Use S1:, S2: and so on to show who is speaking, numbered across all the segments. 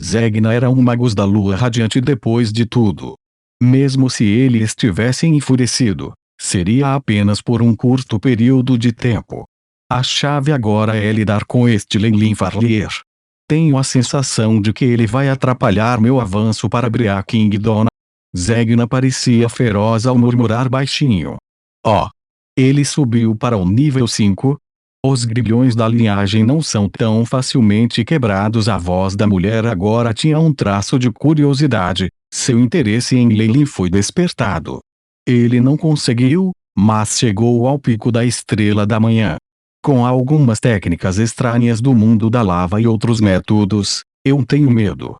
S1: Zegna era um mago da lua radiante depois de tudo. Mesmo se ele estivesse enfurecido, seria apenas por um curto período de tempo. A chave agora é lidar com este Leilin Farlier. Tenho a sensação de que ele vai atrapalhar meu avanço para Briar Kingdom. Zegna parecia feroz ao murmurar baixinho. Oh! Ele subiu para o nível 5? Os grilhões da linhagem não são tão facilmente quebrados. A voz da mulher agora tinha um traço de curiosidade. Seu interesse em Leilin foi despertado. Ele não conseguiu, mas chegou ao pico da estrela da manhã. Com algumas técnicas estranhas do mundo da lava e outros métodos, eu tenho medo.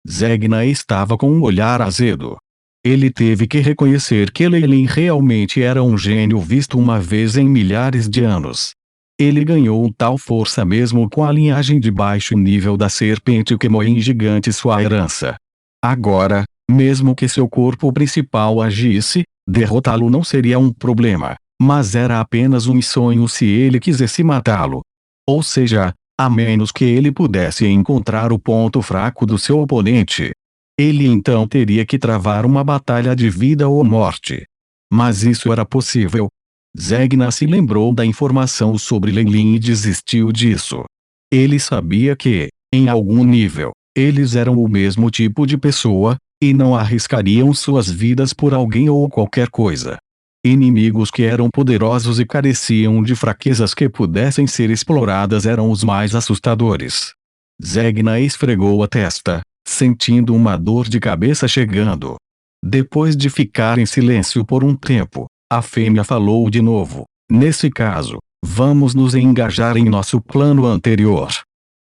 S1: Zegna estava com um olhar azedo. Ele teve que reconhecer que Leilin realmente era um gênio visto uma vez em milhares de anos. Ele ganhou tal força mesmo com a linhagem de baixo nível da serpente Kemoin gigante, sua herança. Agora, mesmo que seu corpo principal agisse, derrotá-lo não seria um problema, mas era apenas um sonho se ele quisesse matá-lo. Ou seja, a menos que ele pudesse encontrar o ponto fraco do seu oponente. Ele então teria que travar uma batalha de vida ou morte. Mas isso era possível. Zegna se lembrou da informação sobre Leilin e desistiu disso. Ele sabia que, em algum nível, eles eram o mesmo tipo de pessoa, e não arriscariam suas vidas por alguém ou qualquer coisa. Inimigos que eram poderosos e careciam de fraquezas que pudessem ser exploradas eram os mais assustadores. Zegna esfregou a testa, sentindo uma dor de cabeça chegando. Depois de ficar em silêncio por um tempo, a fêmea falou de novo. Nesse caso, vamos nos engajar em nosso plano anterior.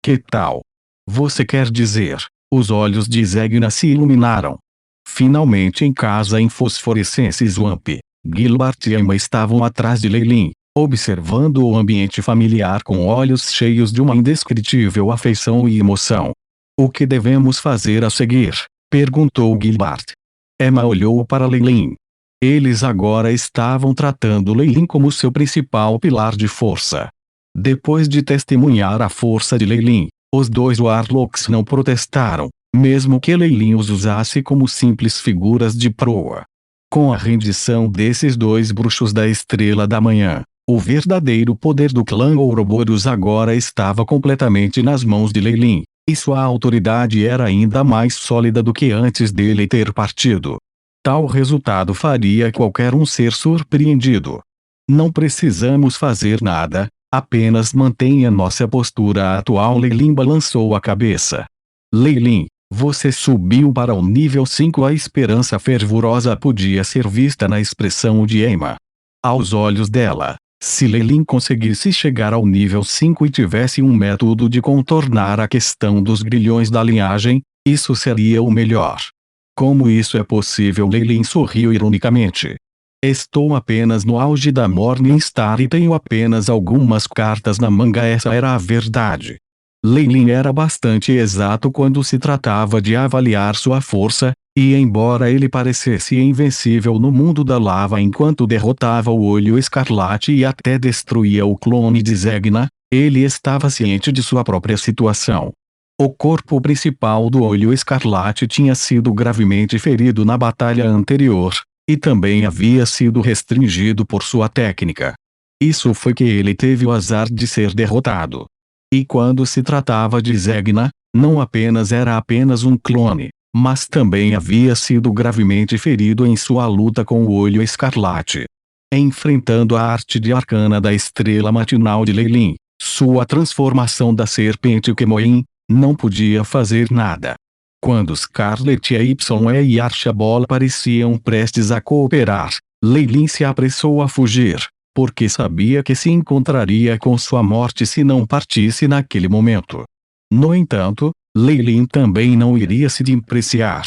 S1: Que tal? Você quer dizer? Os olhos de Zegna se iluminaram. Finalmente em casa em Fosforescence Swamp, Gilbert e Emma estavam atrás de Leilin, observando o ambiente familiar com olhos cheios de uma indescritível afeição e emoção. O que devemos fazer a seguir? Perguntou Gilbert. Emma olhou para Leilin. Eles agora estavam tratando Leilin como seu principal pilar de força. Depois de testemunhar a força de Leilin, os dois Warlocks não protestaram, mesmo que Leilin os usasse como simples figuras de proa. Com a rendição desses dois bruxos da Estrela da Manhã, o verdadeiro poder do clã Ouroboros agora estava completamente nas mãos de Leilin, e sua autoridade era ainda mais sólida do que antes dele ter partido. Tal resultado faria qualquer um ser surpreendido. Não precisamos fazer nada, apenas mantenha nossa postura atual. Leilin balançou a cabeça. Leilin, você subiu para o nível 5. A esperança fervorosa podia ser vista na expressão de Emma. Aos olhos dela, se Leilin conseguisse chegar ao nível 5 e tivesse um método de contornar a questão dos grilhões da linhagem, isso seria o melhor. Como isso é possível? Leilin sorriu ironicamente. Estou apenas no auge da Morningstar e tenho apenas algumas cartas na manga. Essa era a verdade. Leilin era bastante exato quando se tratava de avaliar sua força, e embora ele parecesse invencível no mundo da lava enquanto derrotava o Olho Escarlate e até destruía o clone de Zegna, ele estava ciente de sua própria situação. O corpo principal do Olho Escarlate tinha sido gravemente ferido na batalha anterior, e também havia sido restringido por sua técnica. Isso foi que ele teve o azar de ser derrotado. E quando se tratava de Zegna, não apenas era apenas um clone, mas também havia sido gravemente ferido em sua luta com o Olho Escarlate. Enfrentando a arte de arcana da estrela matinal de Leilin, sua transformação da serpente Kemoin, não podia fazer nada. Quando Scarlet e e Archabola pareciam prestes a cooperar, Leilin se apressou a fugir, porque sabia que se encontraria com sua morte se não partisse naquele momento. No entanto, Leilin também não iria se depreciar.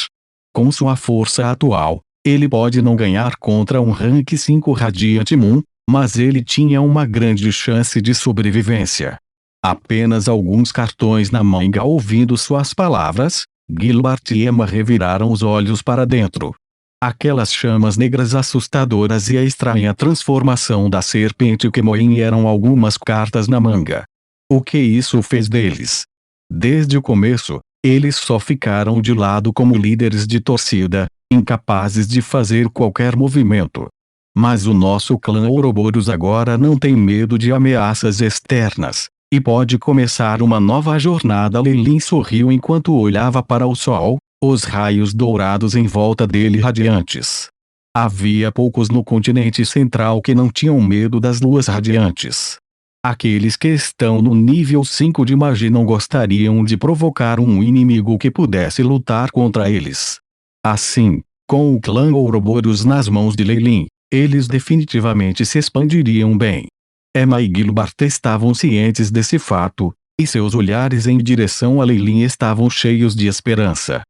S1: Com sua força atual, ele pode não ganhar contra um Rank 5 Radiant Moon, mas ele tinha uma grande chance de sobrevivência. Apenas alguns cartões na manga. Ouvindo suas palavras, Gilbert e Emma reviraram os olhos para dentro. Aquelas chamas negras assustadoras e a estranha transformação da serpente Kemoin eram algumas cartas na manga. O que isso fez deles? Desde o começo, Eles só ficaram de lado como líderes de torcida, incapazes de fazer qualquer movimento. Mas o nosso clã Ouroboros agora não tem medo de ameaças externas, e pode começar uma nova jornada. Leilin sorriu enquanto olhava para o sol, os raios dourados em volta dele radiantes. Havia poucos no continente central que não tinham medo das luas radiantes. Aqueles que estão no nível 5 de magia não gostariam de provocar um inimigo que pudesse lutar contra eles. Assim, com o clã Ouroboros nas mãos de Leilin, eles definitivamente se expandiriam bem. Emma e Gilbert estavam cientes desse fato, e seus olhares em direção a Leilin estavam cheios de esperança.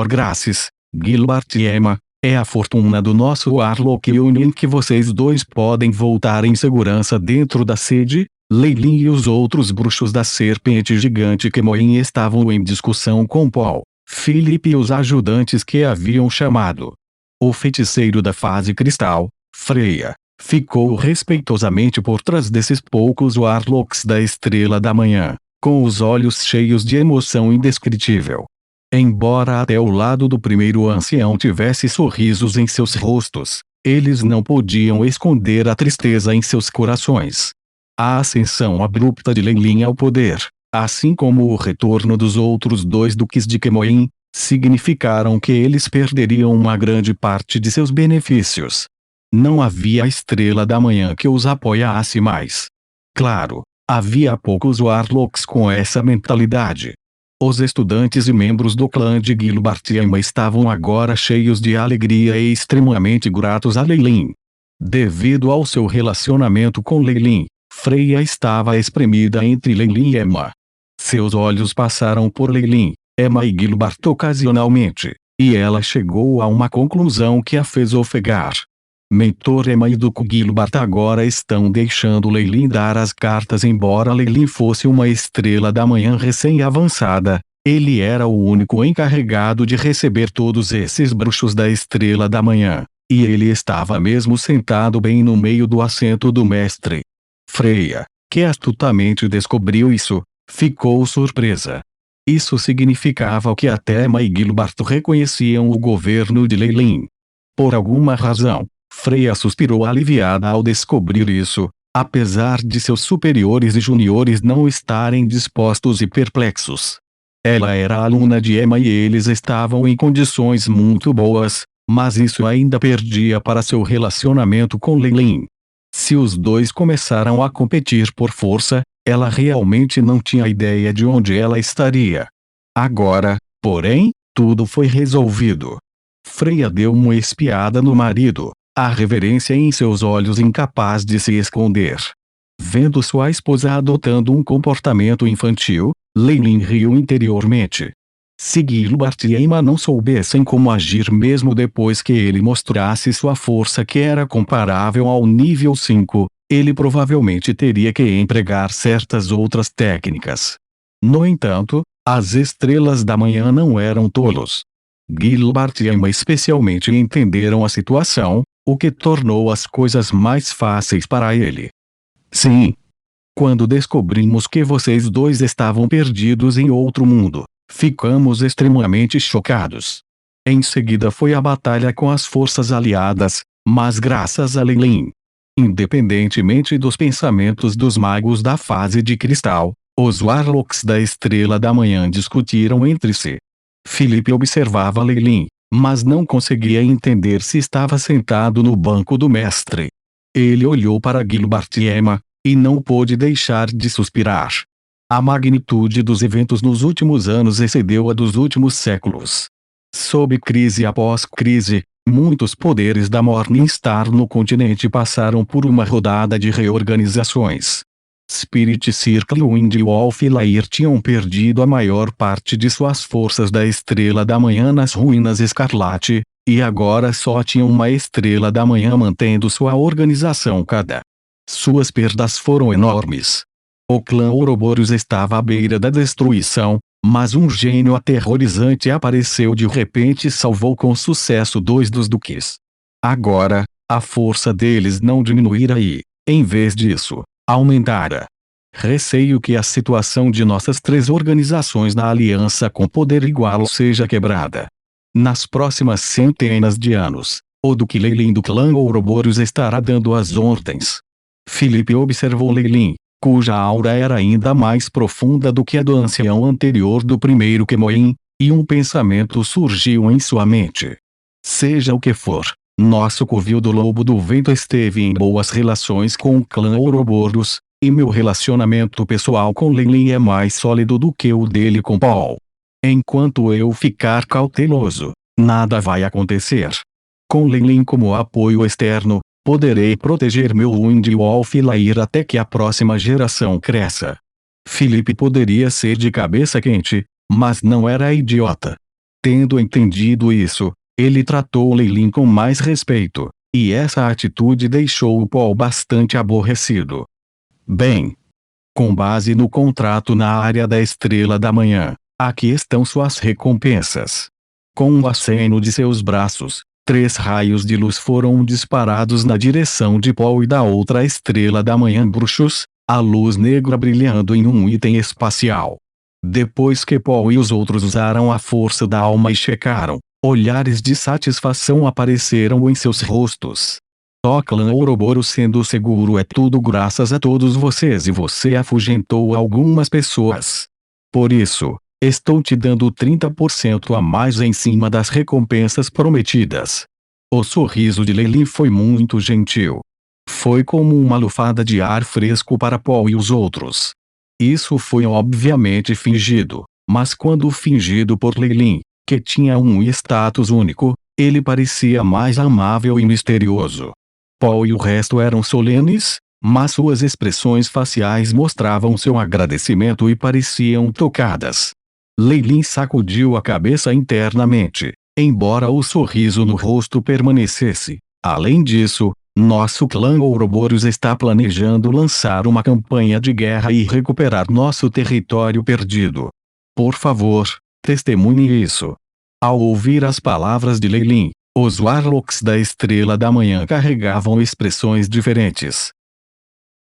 S1: Graças, Gilbert e Emma, é a fortuna do nosso Warlock Union que vocês dois podem voltar em segurança dentro da sede. Leilin e os outros bruxos da serpente gigante Kemoin estavam em discussão com Paul, Philip e os ajudantes que haviam chamado. O feiticeiro da fase cristal, Freya, ficou respeitosamente por trás desses poucos Warlocks da Estrela da Manhã, com os olhos cheios de emoção indescritível. Embora até o lado do primeiro ancião tivesse sorrisos em seus rostos, eles não podiam esconder a tristeza em seus corações. A ascensão abrupta de Leilin ao poder, assim como o retorno dos outros dois duques de Kemoin, significaram que eles perderiam uma grande parte de seus benefícios. Não havia a Estrela da Manhã que os apoiasse mais. Claro, havia poucos Warlocks com essa mentalidade. Os estudantes e membros do clã de Gilbert e Emma estavam agora cheios de alegria e extremamente gratos a Leilin. Devido ao seu relacionamento com Leilin, Freya estava espremida entre Leilin e Emma. Seus olhos passaram por Leilin, Emma e Gilbert ocasionalmente, e ela chegou a uma conclusão que a fez ofegar. Mentor Emma e Duque Gilbert agora estão deixando Leilin dar as cartas. Embora Leilin fosse uma Estrela da Manhã recém-avançada, ele era o único encarregado de receber todos esses bruxos da Estrela da Manhã, e ele estava mesmo sentado bem no meio do assento do mestre. Freya, que astutamente descobriu isso, ficou surpresa. Isso significava que até Emma e Gilbert reconheciam o governo de Leilin. Por alguma razão, Freya suspirou aliviada ao descobrir isso, apesar de seus superiores e juniores não estarem dispostos e perplexos. Ela era aluna de Emma e eles estavam em condições muito boas, mas isso ainda perdia para seu relacionamento com Leilin. Se os dois começaram a competir por força, ela realmente não tinha ideia de onde ela estaria. Agora, porém, tudo foi resolvido. Freya deu uma espiada no marido, a reverência em seus olhos incapaz de se esconder. Vendo sua esposa adotando um comportamento infantil, Leilin riu interiormente. Se Gilbert e Emma não soubessem como agir mesmo depois que ele mostrasse sua força que era comparável ao nível 5, ele provavelmente teria que empregar certas outras técnicas. No entanto, as Estrelas da Manhã não eram tolos. Gilbert e Emma especialmente entenderam a situação, o que tornou as coisas mais fáceis para ele. Sim. Quando descobrimos que vocês dois estavam perdidos em outro mundo, ficamos extremamente chocados. Em seguida foi a batalha com as forças aliadas, mas graças a Leilin. Independentemente dos pensamentos dos magos da fase de cristal, os Warlocks da Estrela da Manhã discutiram entre si. Philip observava Leilin, mas não conseguia entender se estava sentado no banco do mestre. Ele olhou para Gilbert e Emma, e não pôde deixar de suspirar. A magnitude dos eventos nos últimos anos excedeu a dos últimos séculos. Sob crise após crise, muitos poderes da Morningstar no continente passaram por uma rodada de reorganizações. Spirit Circle Wind e Wolf Lair tinham perdido a maior parte de suas forças da Estrela da Manhã nas Ruínas Escarlate, e agora só tinham uma Estrela da Manhã mantendo sua organização cada. Suas perdas foram enormes. O clã Ouroboros estava à beira da destruição, mas um gênio aterrorizante apareceu de repente e salvou com sucesso dois dos duques. Agora, a força deles não diminuíra e, em vez disso, aumentara. Receio que a situação de nossas 3 organizações na aliança com poder igual seja quebrada. Nas próximas centenas de anos, o Duque Leilin do clã Ouroboros estará dando as ordens. Filipe observou Leilin, cuja aura era ainda mais profunda do que a do ancião anterior do primeiro Kemoin, e um pensamento surgiu em sua mente. Seja o que for, nosso covil do Lobo do Vento esteve em boas relações com o clã Ouroboros, e meu relacionamento pessoal com Leilin é mais sólido do que o dele com Paul. Enquanto eu ficar cauteloso, nada vai acontecer. Com Leilin como apoio externo, poderei proteger meu Windwolf Lair até que a próxima geração cresça. Filipe poderia ser de cabeça quente, mas não era idiota. Tendo entendido isso, ele tratou Leilin com mais respeito, e essa atitude deixou o Paul bastante aborrecido. Bem, com base no contrato na área da Estrela da Manhã, aqui estão suas recompensas. Com um aceno de seus braços, 3 raios de luz foram disparados na direção de Paul e da outra Estrela da Manhã bruxos, a luz negra brilhando em um item espacial. Depois que Paul e os outros usaram a força da alma e checaram, olhares de satisfação apareceram em seus rostos. Ó clã Ouroboros, sendo seguro é tudo graças a todos vocês, e você afugentou algumas pessoas. Por isso, estou te dando 30% a mais em cima das recompensas prometidas. O sorriso de Leilin foi muito gentil. Foi como uma lufada de ar fresco para Paul e os outros. Isso foi obviamente fingido, mas quando fingido por Leilin, que tinha um status único, ele parecia mais amável e misterioso. Paul e o resto eram solenes, mas suas expressões faciais mostravam seu agradecimento e pareciam tocadas. Leilin sacudiu a cabeça internamente, embora o sorriso no rosto permanecesse. Além disso, nosso clã Ouroboros está planejando lançar uma campanha de guerra e recuperar nosso território perdido. Por favor, testemunhe isso. Ao ouvir as palavras de Leilin, os Warlocks da Estrela da Manhã carregavam expressões diferentes.